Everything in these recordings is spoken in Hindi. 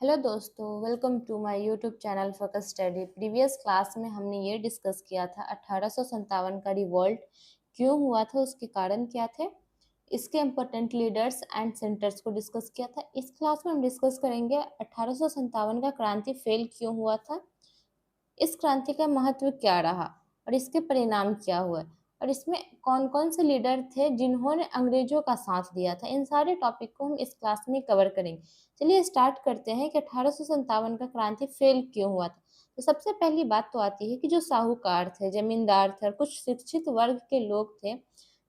हेलो दोस्तों, welcome to my YouTube channel focus study. Previous class में हमने ये डिस्कस किया था 1857 का रिवॉल्ट क्यों हुआ था, उसके कारण क्या थे, इसके इम्पोर्टेंट लीडर्स एंड सेंटर्स को डिस्कस किया था। इस क्लास में हम डिस्कस करेंगे 1857 का क्रांति फेल क्यों हुआ था, इस क्रांति का महत्व क्या रहा और इसके परिणाम क्या हुए और इसमें कौन कौन से लीडर थे जिन्होंने अंग्रेजों का साथ दिया था। इन सारे टॉपिक को हम इस क्लास में कवर करेंगे। चलिए स्टार्ट करते हैं कि 1857 का क्रांति फेल क्यों हुआ था। तो सबसे पहली बात तो आती है कि जो साहूकार थे, जमींदार थे और कुछ शिक्षित वर्ग के लोग थे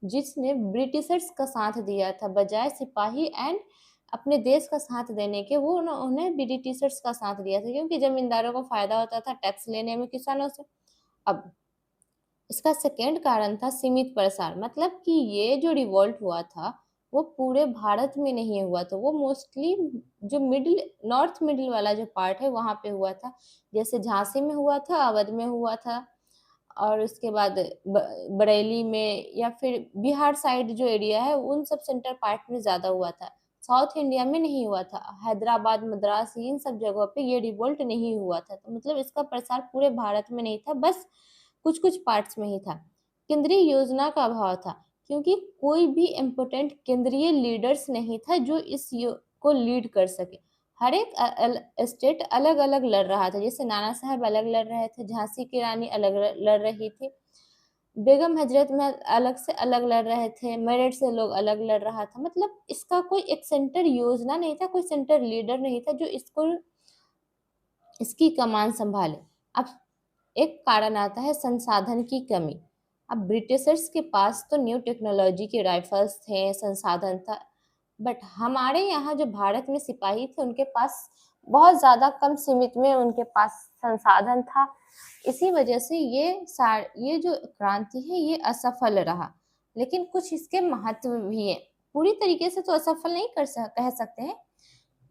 जिसने ब्रिटिशर्स का साथ दिया था बजाय सिपाही एंड अपने देश का साथ देने के, वो उन्हें ब्रिटिशर्स का साथ दिया था क्योंकि जमींदारों को फायदा होता था टैक्स लेने में किसानों से। अब इसका सेकेंड कारण था सीमित प्रसार, मतलब कि ये जो रिवॉल्ट हुआ था वो पूरे भारत में नहीं हुआ था, वो मोस्टली जो मिडिल नॉर्थ मिडिल वाला जो पार्ट है वहां पे हुआ था। जैसे झांसी में हुआ था, अवध में हुआ था और उसके बाद बरेली में या फिर बिहार साइड जो एरिया है उन सब सेंटर पार्ट में ज्यादा हुआ था। साउथ इंडिया में नहीं हुआ था, हैदराबाद मद्रास इन सब जगहों पे ये रिवोल्ट नहीं हुआ था। तो मतलब इसका प्रसार पूरे भारत में नहीं था, बस कुछ कुछ पार्ट्स में ही था। केंद्रीय योजना का अभाव था क्योंकि कोई भी इम्पोर्टेंट केंद्रीय लीडर्स नहीं था जो को लीड कर सके। हर एक स्टेट अलग अलग लड़ रहा था, जैसे नाना साहब अलग लड़ रहे थे, झांसी की रानी अलग लड़ रही थी, बेगम हजरत महल अलग से अलग लड़ रहे थे, मेरठ से लोग अलग लड़ रहा था। मतलब इसका कोई एक सेंटर योजना नहीं था, कोई सेंटर लीडर नहीं था जो इसको इसकी कमान संभाले। अब एक कारण आता है संसाधन की कमी। अब ब्रिटिशर्स के पास तो न्यू टेक्नोलॉजी के राइफल्स थे, संसाधन था, बट हमारे यहाँ जो भारत में सिपाही थे उनके पास बहुत ज्यादा कम सीमित में उनके पास संसाधन था। इसी वजह से ये जो क्रांति है ये असफल रहा। लेकिन कुछ इसके महत्व भी है, पूरी तरीके से तो असफल नहीं कह सकते हैं।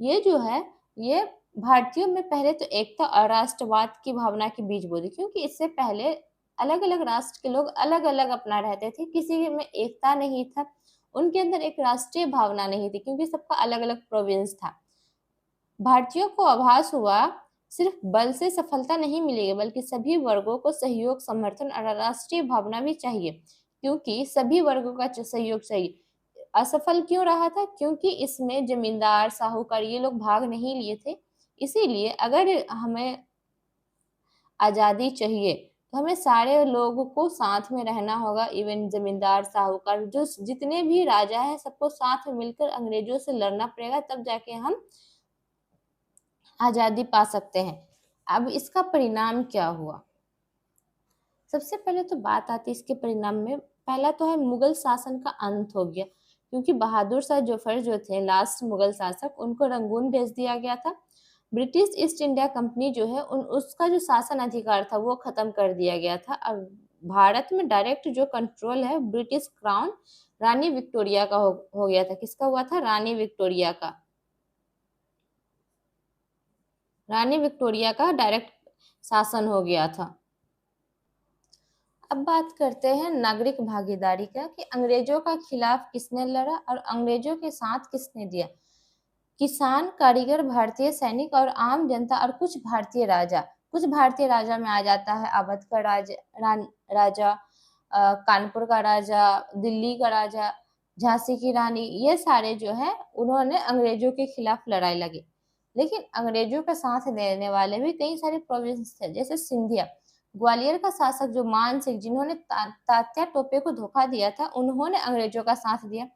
ये जो है ये भारतीयों में पहले तो एकता और राष्ट्रवाद की भावना के बीज बोली, क्योंकि इससे पहले अलग अलग राष्ट्र के लोग अलग अलग अपना रहते थे, किसी में एकता नहीं था, उनके अंदर एक राष्ट्रीय भावना नहीं थी क्योंकि सबका अलग अलग प्रोविंस था। भारतीयों को आभास हुआ सिर्फ बल से सफलता नहीं मिलेगी बल्कि सभी वर्गों को सहयोग, समर्थन और राष्ट्रीय भावना भी चाहिए, क्योंकि सभी वर्गों का सहयोग चाहिए। असफल क्यों रहा था? क्योंकि इसमें जमींदार, साहूकार ये लोग भाग नहीं लिए थे। इसीलिए अगर हमें आजादी चाहिए तो हमें सारे लोगों को साथ में रहना होगा, इवन जमींदार, साहूकार, जो जितने भी राजा हैं सबको साथ में मिलकर अंग्रेजों से लड़ना पड़ेगा, तब जाके हम आजादी पा सकते हैं। अब इसका परिणाम क्या हुआ? सबसे पहले तो बात आती है इसके परिणाम में, पहला तो है मुगल शासन का अंत हो गया, क्योंकि बहादुर शाह जफर जो थे लास्ट मुगल शासक, उनको रंगून भेज दिया गया था। ब्रिटिश ईस्ट इंडिया कंपनी जो है उसका जो शासन अधिकार था वो खत्म कर दिया गया था। अब भारत में डायरेक्ट जो कंट्रोल है ब्रिटिश क्राउन रानी विक्टोरिया का हो गया था। किसका हुआ था? रानी विक्टोरिया का। रानी विक्टोरिया का डायरेक्ट शासन हो गया था। अब बात करते हैं नागरिक भागीदारी का, कि अंग्रेजों का खिलाफ किसने लड़ा और अंग्रेजों के साथ किसने दिया। किसान, कारीगर, भारतीय सैनिक और आम जनता और कुछ भारतीय राजा। कुछ भारतीय राजा में आ जाता है अवध का राजा, कानपुर का राजा, दिल्ली का राजा, झांसी की रानी, ये सारे जो है उन्होंने अंग्रेजों के खिलाफ लड़ाई लगी। लेकिन अंग्रेजों का साथ देने वाले भी कई सारे प्रोविंस थे, जैसे सिंधिया। ग्वालियर का शासक जो मान सिंह, जिन्होंने तात्या टोपे को धोखा दिया था, उन्होंने अंग्रेजों का साथ दिया।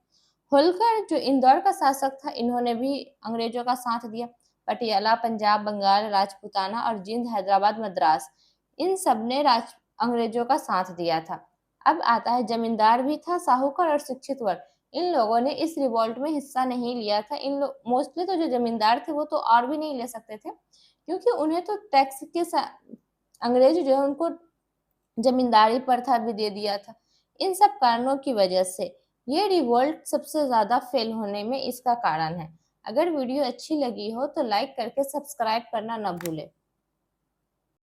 होलकर जो इंदौर का शासक था, इन्होंने भी अंग्रेजों का साथ दिया। पटियाला, पंजाब, बंगाल, राजपूताना और जींद, हैदराबाद, मद्रास, इन सब ने अंग्रेजों का साथ दिया था। अब आता है जमींदार भी था, साहूकार और शिक्षित वर्ग, इन लोगों ने इस रिवॉल्ट में हिस्सा नहीं लिया था। इन लोग मोस्टली तो जो जमींदार थे वो तो और भी नहीं ले सकते थे, क्योंकि उन्हें तो टैक्स के अंग्रेज जो है उनको जमींदारी प्रथा भी दे दिया था। इन सब कारणों की वजह से ये रिवोल्ट सबसे ज्यादा फेल होने में इसका कारण है। अगर वीडियो अच्छी लगी हो तो लाइक करके सब्सक्राइब करना न भूले।